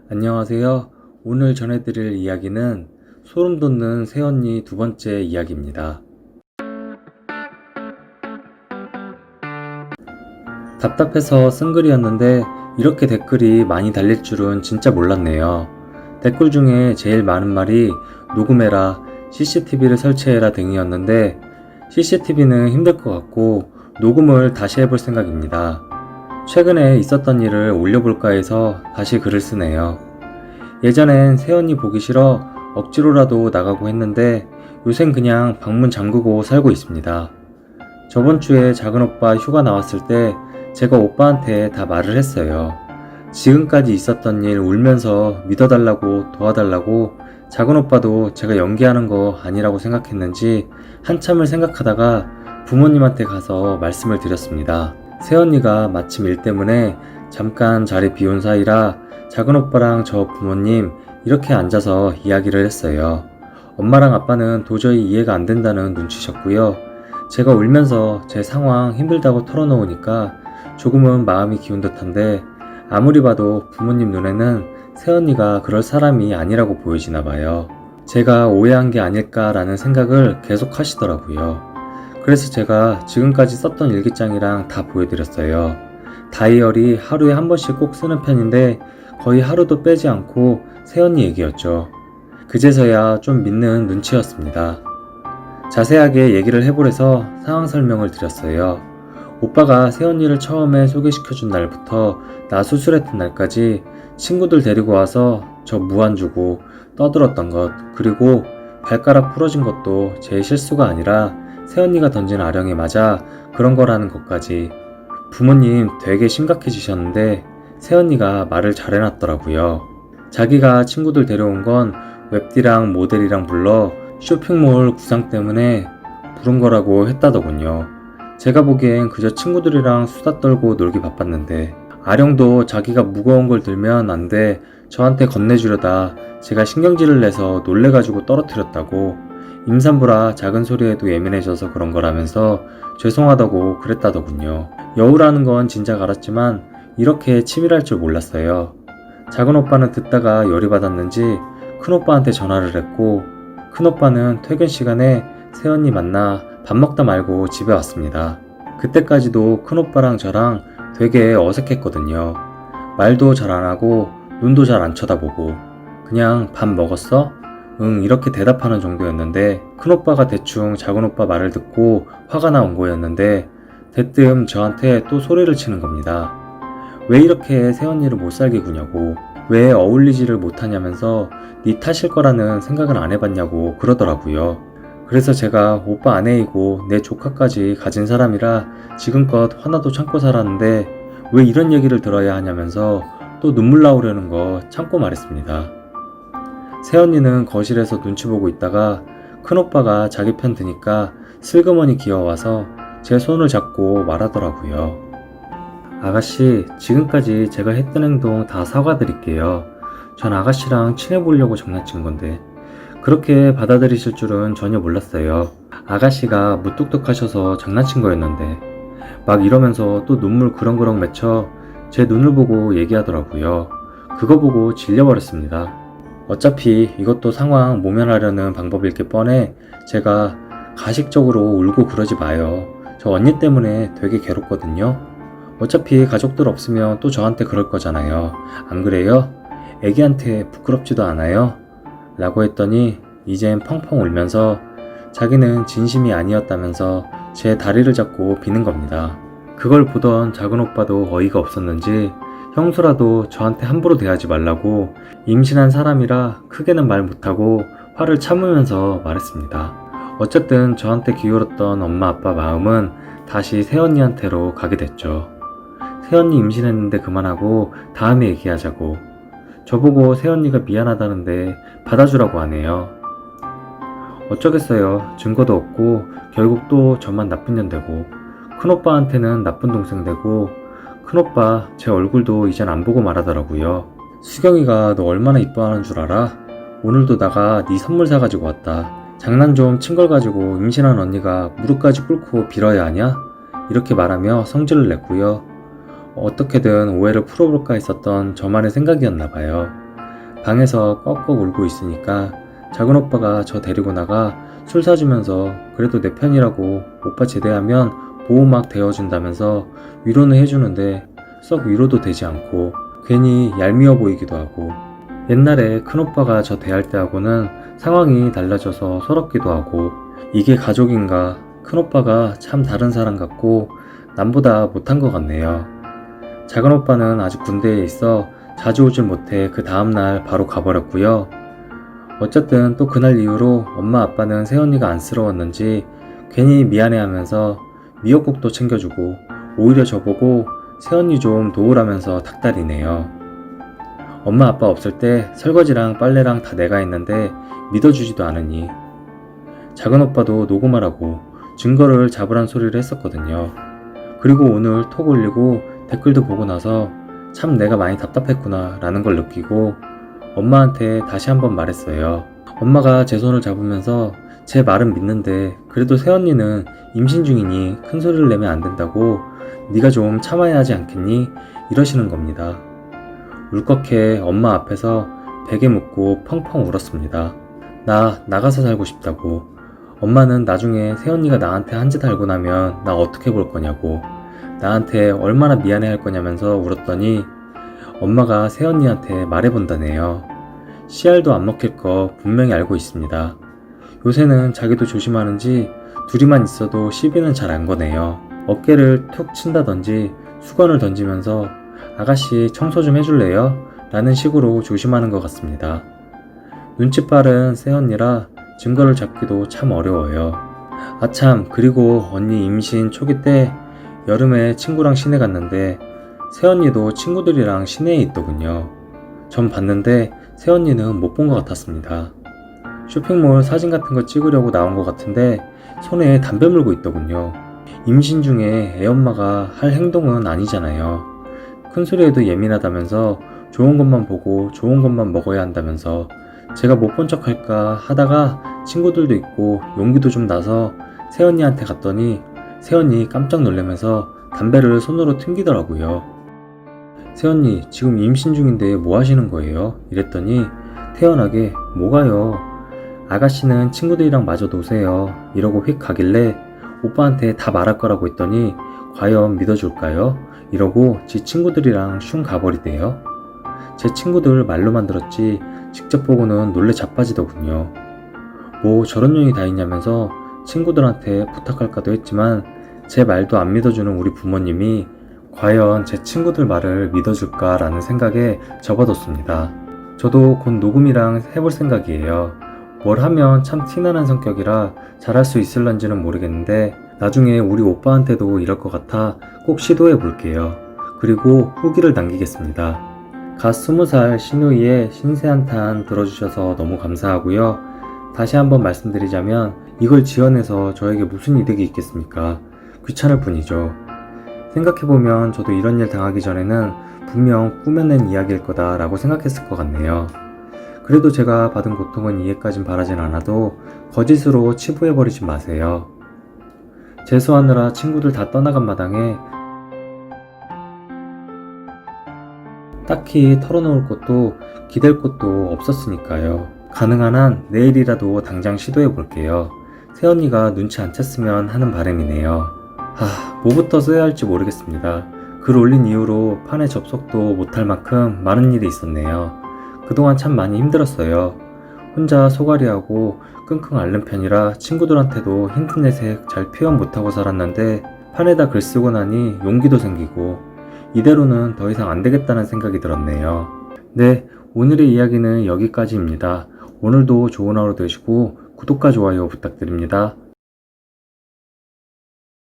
안녕하세요. 오늘 전해드릴 이야기는 소름 돋는 새언니 두 번째 이야기입니다. 답답해서 쓴 글이었는데 이렇게 댓글이 많이 달릴 줄은 진짜 몰랐네요. 댓글 중에 제일 많은 말이 녹음해라, CCTV를 설치해라 등이었는데 CCTV는 힘들 것 같고 녹음을 다시 해볼 생각입니다. 최근에 있었던 일을 올려볼까 해서 다시 글을 쓰네요. 예전엔 새언니 보기 싫어 억지로라도 나가고 했는데 요샌 그냥 방문 잠그고 살고 있습니다. 저번 주에 작은 오빠 휴가 나왔을 때 제가 오빠한테 다 말을 했어요. 지금까지 있었던 일 울면서 믿어달라고 도와달라고. 작은 오빠도 제가 연기하는 거 아니라고 생각했는지 한참을 생각하다가 부모님한테 가서 말씀을 드렸습니다. 새언니가 마침 일 때문에 잠깐 자리 비운 사이라 작은 오빠랑 저 부모님 이렇게 앉아서 이야기를 했어요. 엄마랑 아빠는 도저히 이해가 안 된다는 눈치셨고요. 제가 울면서 제 상황 힘들다고 털어놓으니까 조금은 마음이 기운 듯한데 아무리 봐도 부모님 눈에는 새언니가 그럴 사람이 아니라고 보여지나 봐요. 제가 오해한 게 아닐까라는 생각을 계속 하시더라고요. 그래서 제가 지금까지 썼던 일기장이랑 다 보여드렸어요. 다이어리 하루에 한 번씩 꼭 쓰는 편인데 거의 하루도 빼지 않고 새언니 얘기였죠. 그제서야 좀 믿는 눈치였습니다. 자세하게 얘기를 해보래서 상황 설명을 드렸어요. 오빠가 새언니를 처음에 소개시켜준 날부터 나 수술했던 날까지 친구들 데리고 와서 저 무안 주고 떠들었던 것, 그리고 발가락 부러진 것도 제 실수가 아니라 새언니가 던진 아령에 맞아 그런 거라는 것까지. 부모님 되게 심각해지셨는데 새언니가 말을 잘 해놨더라고요. 자기가 친구들 데려온 건 웹디랑 모델이랑 불러 쇼핑몰 구상 때문에 부른 거라고 했다더군요. 제가 보기엔 그저 친구들이랑 수다 떨고 놀기 바빴는데 아령도 자기가 무거운 걸 들면 안 돼 저한테 건네주려다 제가 신경질을 내서 놀래가지고 떨어뜨렸다고. 임산부라 작은 소리에도 예민해져서 그런 거라면서 죄송하다고 그랬다더군요. 여우라는 건 진작 알았지만 이렇게 치밀할 줄 몰랐어요. 작은 오빠는 듣다가 열이 받았는지 큰 오빠한테 전화를 했고 큰 오빠는 퇴근 시간에 새언니 만나 밥 먹다 말고 집에 왔습니다. 그때까지도 큰 오빠랑 저랑 되게 어색했거든요. 말도 잘 안 하고 눈도 잘 안 쳐다보고 그냥 밥 먹었어? 응, 이렇게 대답하는 정도였는데 큰 오빠가 대충 작은 오빠 말을 듣고 화가 나온 거였는데 대뜸 저한테 또 소리를 치는 겁니다. 왜 이렇게 새언니를 못 살게 구냐고, 왜 어울리지를 못하냐면서 네 탓일 거라는 생각은 안 해봤냐고 그러더라고요. 그래서 제가 오빠 아내이고 내 조카까지 가진 사람이라 지금껏 화나도 참고 살았는데 왜 이런 얘기를 들어야 하냐면서 또 눈물 나오려는 거 참고 말했습니다. 새언니는 거실에서 눈치 보고 있다가 큰오빠가 자기 편 드니까 슬그머니 기어와서 제 손을 잡고 말하더라고요. 아가씨, 지금까지 제가 했던 행동 다 사과드릴게요. 전 아가씨랑 친해보려고 장난친 건데 그렇게 받아들이실 줄은 전혀 몰랐어요. 아가씨가 무뚝뚝하셔서 장난친 거였는데 막 이러면서 또 눈물 그렁그렁 맺혀 제 눈을 보고 얘기하더라고요. 그거 보고 질려버렸습니다. 어차피 이것도 상황 모면하려는 방법일 게 뻔해 제가 가식적으로 울고 그러지 마요. 저 언니 때문에 되게 괴롭거든요. 어차피 가족들 없으면 또 저한테 그럴 거잖아요. 안 그래요? 애기한테 부끄럽지도 않아요? 라고 했더니 이젠 펑펑 울면서 자기는 진심이 아니었다면서 제 다리를 잡고 비는 겁니다. 그걸 보던 작은 오빠도 어이가 없었는지 형수라도 저한테 함부로 대하지 말라고 임신한 사람이라 크게는 말 못하고 화를 참으면서 말했습니다. 어쨌든 저한테 기울었던 엄마 아빠 마음은 다시 새언니한테로 가게 됐죠. 새언니 임신했는데 그만하고 다음에 얘기하자고. 저보고 새언니가 미안하다는데 받아주라고 하네요. 어쩌겠어요. 증거도 없고 결국 또 저만 나쁜 년 되고 큰오빠한테는 나쁜 동생 되고 큰오빠 제 얼굴도 이젠 안 보고 말하더라고요. 수경이가 너 얼마나 이뻐하는 줄 알아? 오늘도 나가 네 선물 사가지고 왔다. 장난 좀 친 걸 가지고 임신한 언니가 무릎까지 꿇고 빌어야 하냐? 이렇게 말하며 성질을 냈고요. 어떻게든 오해를 풀어볼까 했었던 저만의 생각이었나 봐요. 방에서 꺽꺽 울고 있으니까 작은 오빠가 저 데리고 나가 술 사주면서 그래도 내 편이라고 오빠 제대하면 보호막 대어준다면서 위로는 해주는데 썩 위로도 되지 않고 괜히 얄미워 보이기도 하고, 옛날에 큰오빠가 저 대할 때하고는 상황이 달라져서 서럽기도 하고, 이게 가족인가, 큰오빠가 참 다른 사람 같고 남보다 못한 것 같네요. 작은오빠는 아직 군대에 있어 자주 오질 못해 그 다음날 바로 가버렸고요. 어쨌든 또 그날 이후로 엄마 아빠는 새언니가 안쓰러웠는지 괜히 미안해하면서 미역국도 챙겨주고 오히려 저보고 새언니 좀 도우라면서 닥달이네요. 엄마 아빠 없을 때 설거지랑 빨래랑 다 내가 했는데 믿어주지도 않으니. 작은오빠도 녹음하라고 증거를 잡으란 소리를 했었거든요. 그리고 오늘 톡 올리고 댓글도 보고 나서 참 내가 많이 답답했구나 라는 걸 느끼고 엄마한테 다시 한번 말했어요. 엄마가 제 손을 잡으면서 제 말은 믿는데 그래도 새언니는 임신 중이니 큰 소리를 내면 안 된다고, 네가 좀 참아야 하지 않겠니? 이러시는 겁니다. 울컥해 엄마 앞에서 베개 묻고 펑펑 울었습니다. 나 나가서 살고 싶다고. 엄마는 나중에 새언니가 나한테 한 짓 알고 나면 나 어떻게 볼 거냐고, 나한테 얼마나 미안해 할 거냐면서 울었더니 엄마가 새언니한테 말해본다네요. 씨알도 안 먹힐 거 분명히 알고 있습니다. 요새는 자기도 조심하는지 둘이만 있어도 시비는 잘 안 거네요. 어깨를 툭 친다든지 수건을 던지면서 아가씨 청소 좀 해줄래요? 라는 식으로 조심하는 것 같습니다. 눈치 빠른 새언니라 증거를 잡기도 참 어려워요. 아참, 그리고 언니 임신 초기 때 여름에 친구랑 시내 갔는데 새언니도 친구들이랑 시내에 있더군요. 전 봤는데 새언니는 못 본 것 같았습니다. 쇼핑몰 사진 같은 거 찍으려고 나온 것 같은데 손에 담배 물고 있더군요. 임신 중에 애엄마가 할 행동은 아니잖아요. 큰소리에도 예민하다면서 좋은 것만 보고 좋은 것만 먹어야 한다면서 제가 못 본 척 할까 하다가 친구들도 있고 용기도 좀 나서 새언니한테 갔더니 새언니 깜짝 놀라면서 담배를 손으로 튕기더라고요. 새언니 지금 임신 중인데 뭐 하시는 거예요? 이랬더니 태연하게 뭐가요? 아가씨는 친구들이랑 마저 노세요. 이러고 휙 가길래 오빠한테 다 말할 거라고 했더니 과연 믿어줄까요? 이러고 지 친구들이랑 슝 가버리대요. 제 친구들 말로만 들었지 직접 보고는 놀래 자빠지더군요. 뭐 저런 년이 다 있냐면서 친구들한테 부탁할까도 했지만 제 말도 안 믿어주는 우리 부모님이 과연 제 친구들 말을 믿어줄까라는 생각에 접어뒀습니다. 저도 곧 녹음이랑 해볼 생각이에요. 뭘 하면 참 티나는 성격이라 잘할 수 있을런지는 모르겠는데 나중에 우리 오빠한테도 이럴 것 같아 꼭 시도해 볼게요. 그리고 후기를 남기겠습니다. 갓 20살 신우이의 신세한탄 들어주셔서 너무 감사하고요. 다시 한번 말씀드리자면 이걸 지어내서 저에게 무슨 이득이 있겠습니까? 귀찮을 뿐이죠. 생각해보면 저도 이런 일 당하기 전에는 분명 꾸며낸 이야기일 거다 라고 생각했을 것 같네요. 그래도 제가 받은 고통은 이해까진 바라진 않아도 거짓으로 치부해버리지 마세요. 재수하느라 친구들 다 떠나간 마당에 딱히 털어놓을 것도 기댈 것도 없었으니까요. 가능한 한 내일이라도 당장 시도해볼게요. 새언니가 눈치 안 챘으면 하는 바람이네요. 뭐부터 써야 할지 모르겠습니다. 글 올린 이후로 판에 접속도 못할 만큼 많은 일이 있었네요. 그동안 참 많이 힘들었어요. 혼자 소갈이하고 끙끙 앓는 편이라 친구들한테도 힘든 내색 잘 표현 못하고 살았는데 판에다 글 쓰고 나니 용기도 생기고 이대로는 더 이상 안 되겠다는 생각이 들었네요. 네, 오늘의 이야기는 여기까지입니다. 오늘도 좋은 하루 되시고 구독과 좋아요 부탁드립니다.